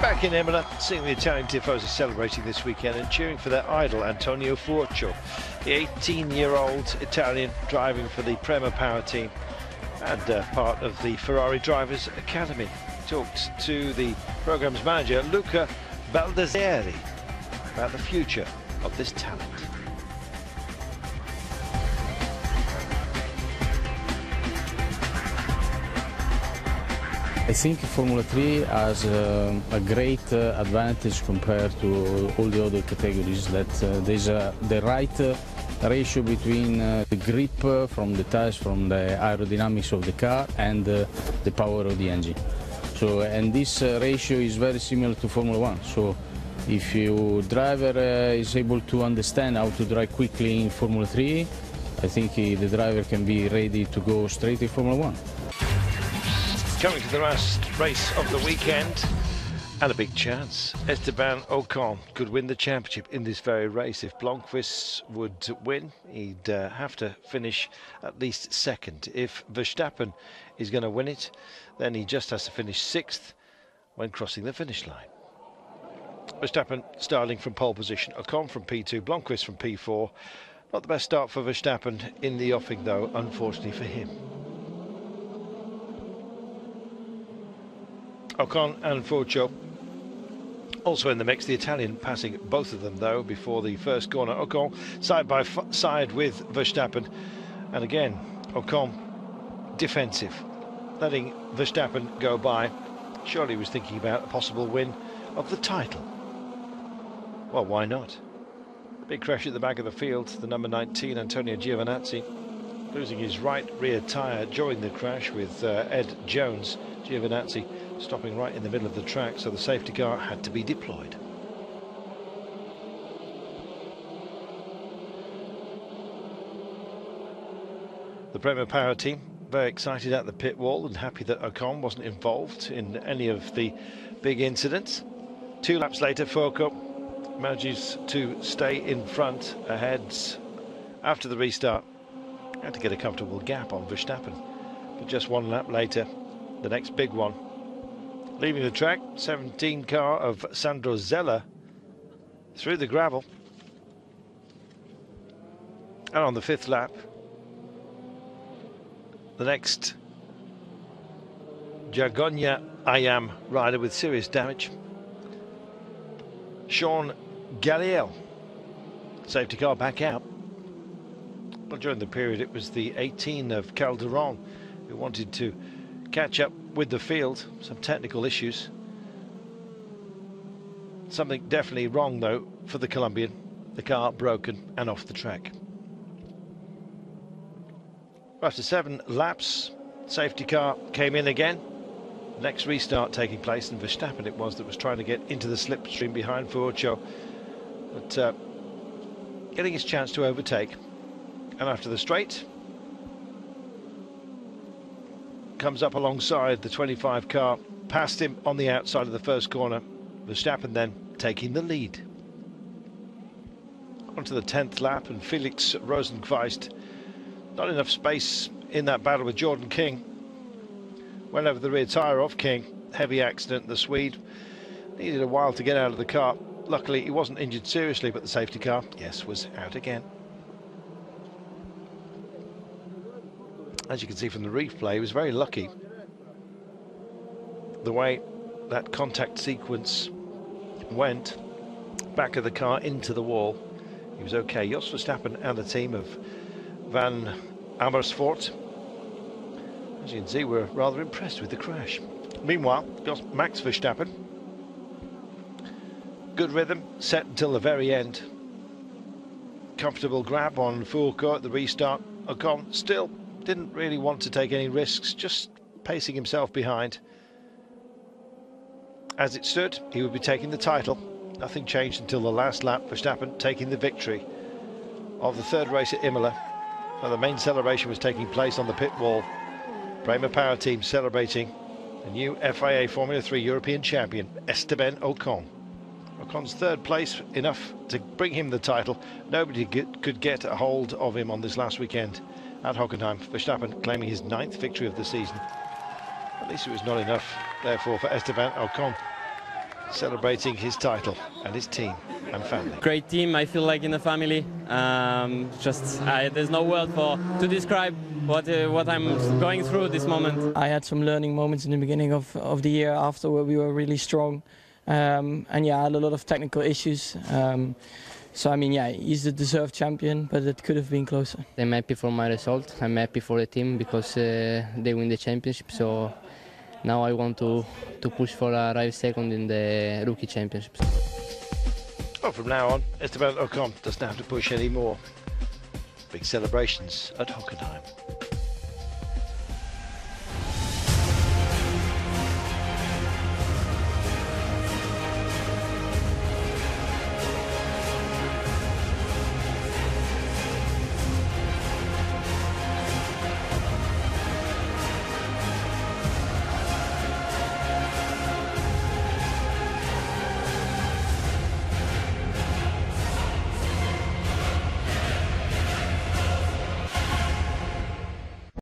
Back in Imola, seeing the Italian tifosi celebrating this weekend and cheering for their idol Antonio Furcio, the 18-year-old Italian driving for the Prema Power team and part of the Ferrari Drivers Academy. Talked to the programme's manager Luca Baldasseri about the future of this talent. I think Formula 3 has a great advantage compared to all the other categories, that there's the right ratio between the grip from the tires, from the aerodynamics of the car, and the power of the engine. So, and this ratio is very similar to Formula 1. So if your driver is able to understand how to drive quickly in Formula 3, I think the driver can be ready to go straight in Formula 1. Coming to the last race of the weekend, and a big chance. Esteban Ocon could win the championship in this very race. If Blomqvist would win, he'd have to finish at least second. If Verstappen is going to win it, then he just has to finish sixth when crossing the finish line. Verstappen starting from pole position, Ocon from P2, Blomqvist from P4. Not the best start for Verstappen in the offing though, unfortunately for him. Ocon and Furcio also in the mix, the Italian passing both of them though before the first corner. Ocon side by side with Verstappen, and again Ocon defensive, letting Verstappen go by. Surely he was thinking about a possible win of the title. Well, why not? Big crash at the back of the field, the number 19 Antonio Giovinazzi losing his right rear tyre during the crash with Ed Jones. Giovinazzi stopping right in the middle of the track, so the safety car had to be deployed. The Prema Power team very excited at the pit wall and happy that Ocon wasn't involved in any of the big incidents. 2 laps later, Furcio manages to stay in front ahead after the restart. Had to get a comfortable gap on Verstappen, but just 1 lap later, the next big one. Leaving the track, 17 car of Sandro Zella through the gravel. And on the 5th lap, the next Jagonia Ayam rider with serious damage. Sean Galliel, safety car back out. Well, during the period, it was the 18 of Calderon who wanted to catch up with the field. Some technical issues. Something definitely wrong though for the Colombian. The car broken and off the track. After 7 laps, safety car came in again. Next restart taking place, and Verstappen it was that was trying to get into the slipstream behind Furcio, but getting his chance to overtake. And after the straight, comes up alongside the 25 car, past him on the outside of the first corner. Verstappen then taking the lead. Onto the 10th lap, and Felix Rosenqvist, not enough space in that battle with Jordan King. Went over the rear tyre of King. Heavy accident. The Swede needed a while to get out of the car. Luckily he wasn't injured seriously, but the safety car, yes, was out again. As you can see from the replay, he was very lucky the way that contact sequence went. Back of the car into the wall. He was okay. Jos Verstappen and the team of Van Amersfoort, as you can see, were rather impressed with the crash. Meanwhile, Max Verstappen, good rhythm, set until the very end. Comfortable grab on Furcio at the restart. Ocon still didn't really want to take any risks, just pacing himself behind. As it stood, he would be taking the title. Nothing changed until the last lap. Verstappen taking the victory of the 3rd race at Imola. And the main celebration was taking place on the pit wall. Prema Power team celebrating the new FIA Formula 3 European champion, Esteban Ocon. Ocon's 3rd place, enough to bring him the title. Nobody could get a hold of him on this last weekend at Hockenheim. Verstappen claiming his 9th victory of the season. At least it was not enough, therefore, for Esteban Ocon celebrating his title and his team and family. Great team, I feel like in a family. There's no word to describe what I'm going through this moment. I had some learning moments in the beginning of the year after where we were really strong. And yeah, I had a lot of technical issues. So I mean, yeah, he's the deserved champion, but it could have been closer. I'm happy for my result. I'm happy for the team because they win the championship. So now I want to push for arrive second in the rookie championships. Well, from now on, Esteban Ocon doesn't have to push any more. Big celebrations at Hockenheim.